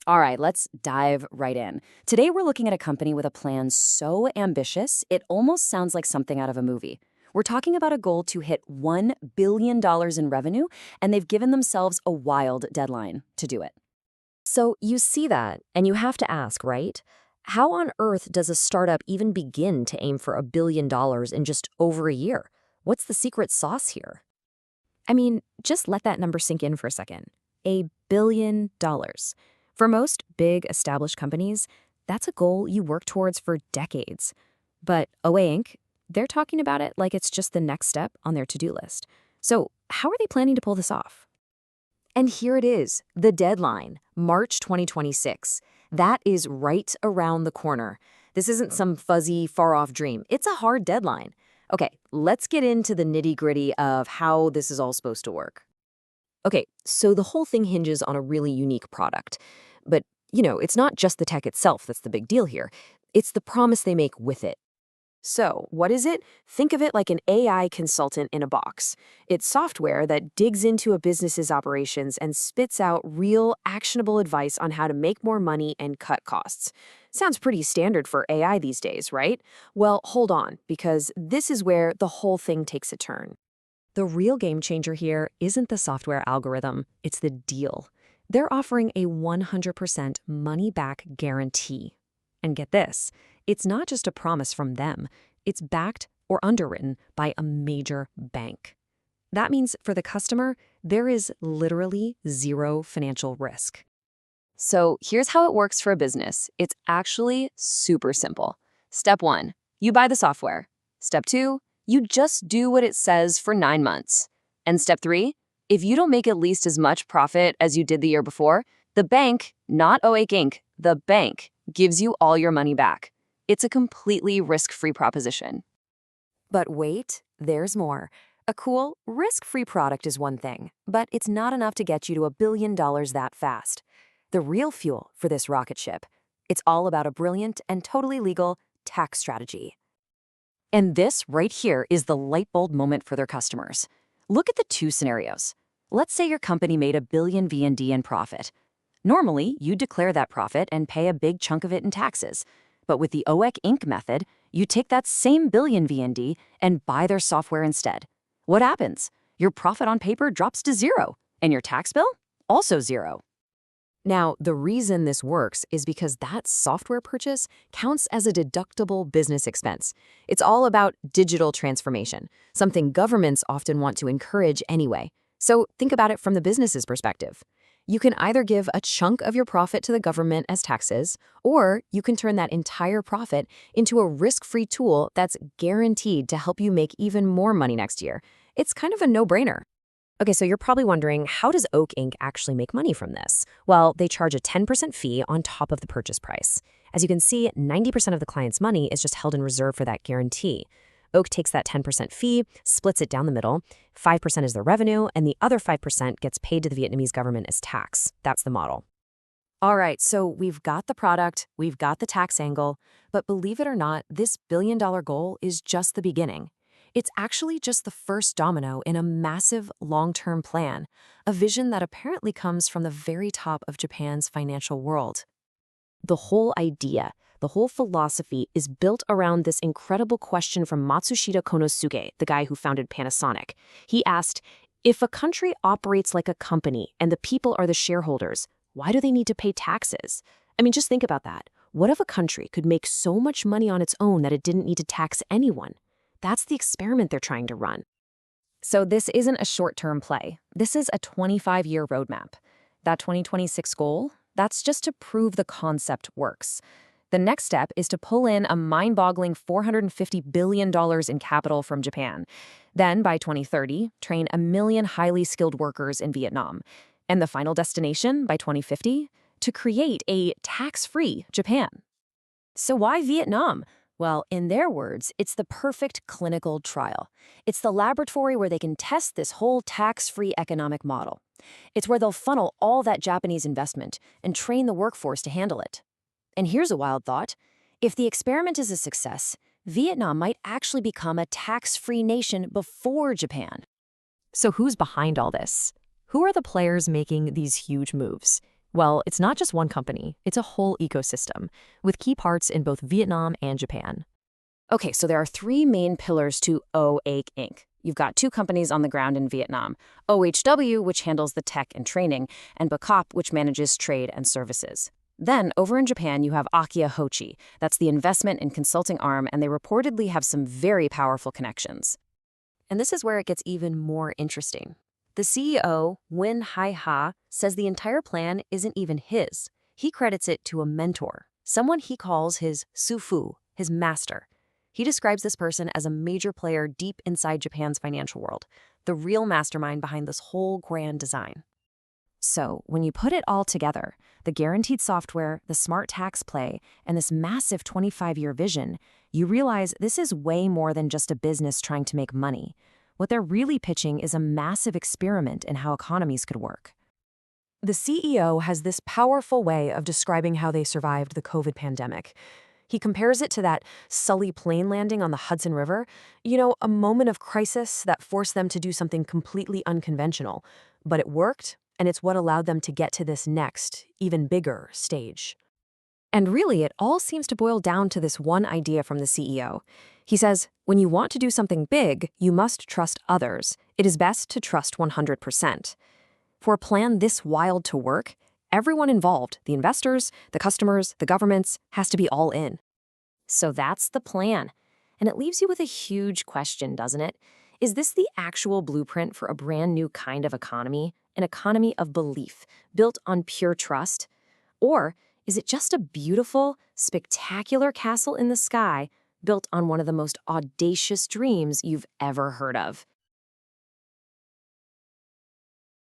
All right, let's dive right in. Today, we're looking at a company with a plan so ambitious, it almost sounds like something out of a movie. We're talking about a goal to hit $1 billion in revenue, and they've given themselves a wild deadline to do it. So you see that, and you have to ask, right? How on earth does a startup even begin to aim for $1 billion in just over a year? What's the secret sauce here? I mean, just let that number sink in for a second. $1 billion. For most big established companies, that's a goal you work towards for decades. But OA Inc., they're talking about it like it's just the next step on their to-do list. So how are they planning to pull this off? And here it is, the deadline, March 2026. That is right around the corner. This isn't some fuzzy, far-off dream. It's a hard deadline. Okay, let's get into the nitty-gritty of how this is all supposed to work. Okay, so the whole thing hinges on a really unique product. But, it's not just the tech itself that's the big deal here. It's the promise they make with it. So, what is it? Think of it like an AI consultant in a box. It's software that digs into a business's operations and spits out real, actionable advice on how to make more money and cut costs. Sounds pretty standard for AI these days, right? Well, hold on, because this is where the whole thing takes a turn. The real game changer here isn't the software algorithm, it's the deal. They're offering a 100% money-back guarantee. And get this, it's not just a promise from them, it's backed or underwritten by a major bank. That means for the customer, there is literally zero financial risk. So here's how it works for a business. It's actually super simple. Step 1, you buy the software. Step 2, you just do what it says for 9 months. And step 3, if you don't make at least as much profit as you did the year before, the bank, not OA Inc., the bank, gives you all your money back. It's a completely risk-free proposition. But wait, there's more. A cool, risk-free product is one thing, but it's not enough to get you to $1 billion that fast. The real fuel for this rocket ship, it's all about a brilliant and totally legal tax strategy. And this right here is the light bulb moment for their customers. Look at the two scenarios. Let's say your company made $1 billion V&D in profit. Normally, you declare that profit and pay a big chunk of it in taxes. But with the OEC Inc. method, you take that same billion V&D and buy their software instead. What happens? Your profit on paper drops to zero, and your tax bill? Also zero. Now, the reason this works is because that software purchase counts as a deductible business expense. It's all about digital transformation, something governments often want to encourage anyway. So think about it from the business's perspective. You can either give a chunk of your profit to the government as taxes, or you can turn that entire profit into a risk-free tool that's guaranteed to help you make even more money next year. It's kind of a no-brainer. Okay, so you're probably wondering, how does Oak Inc. actually make money from this? Well, they charge a 10% fee on top of the purchase price. As you can see, 90% of the client's money is just held in reserve for that guarantee. Oak takes that 10% fee, splits it down the middle. 5% is their revenue, and the other 5% gets paid to the Vietnamese government as tax. That's the model. All right, so we've got the product, we've got the tax angle, but believe it or not, this billion-dollar goal is just the beginning. It's actually just the first domino in a massive long-term plan, a vision that apparently comes from the very top of Japan's financial world. The whole idea, the whole philosophy is built around this incredible question from Matsushita Konosuke, the guy who founded Panasonic. He asked, if a country operates like a company and the people are the shareholders, why do they need to pay taxes? I mean, just think about that. What if a country could make so much money on its own that it didn't need to tax anyone? That's the experiment they're trying to run. So this isn't a short-term play. This is a 25-year roadmap. That 2026 goal, that's just to prove the concept works. The next step is to pull in a mind-boggling $450 billion in capital from Japan. Then, by 2030, train 1 million highly skilled workers in Vietnam. And the final destination, by 2050, to create a tax-free Japan. So why Vietnam? Well, in their words, it's the perfect clinical trial. It's the laboratory where they can test this whole tax-free economic model. It's where they'll funnel all that Japanese investment and train the workforce to handle it. And here's a wild thought. If the experiment is a success, Vietnam might actually become a tax-free nation before Japan. So who's behind all this? Who are the players making these huge moves? Well, it's not just one company, it's a whole ecosystem, with key parts in both Vietnam and Japan. Okay, so there are three main pillars to OAC Inc. You've got two companies on the ground in Vietnam, OHW, which handles the tech and training, and BACOP, which manages trade and services. Then, over in Japan, you have Akia Hochi. That's the investment and consulting arm, and they reportedly have some very powerful connections. And this is where it gets even more interesting. The CEO, Win Hai Ha, says the entire plan isn't even his. He credits it to a mentor, someone he calls his Sufu, his master. He describes this person as a major player deep inside Japan's financial world, the real mastermind behind this whole grand design. So, when you put it all together, the guaranteed software, the smart tax play, and this massive 25-year vision, you realize this is way more than just a business trying to make money. What they're really pitching is a massive experiment in how economies could work. The CEO has this powerful way of describing how they survived the COVID pandemic. He compares it to that Sully plane landing on the Hudson River, a moment of crisis that forced them to do something completely unconventional. But it worked, and it's what allowed them to get to this next, even bigger stage. And really, it all seems to boil down to this one idea from the CEO. He says, when you want to do something big, you must trust others. It is best to trust 100%. For a plan this wild to work, everyone involved, the investors, the customers, the governments, has to be all in. So that's the plan. And it leaves you with a huge question, doesn't it? Is this the actual blueprint for a brand new kind of economy? An economy of belief, built on pure trust? Or is it just a beautiful, spectacular castle in the sky, built on one of the most audacious dreams you've ever heard of?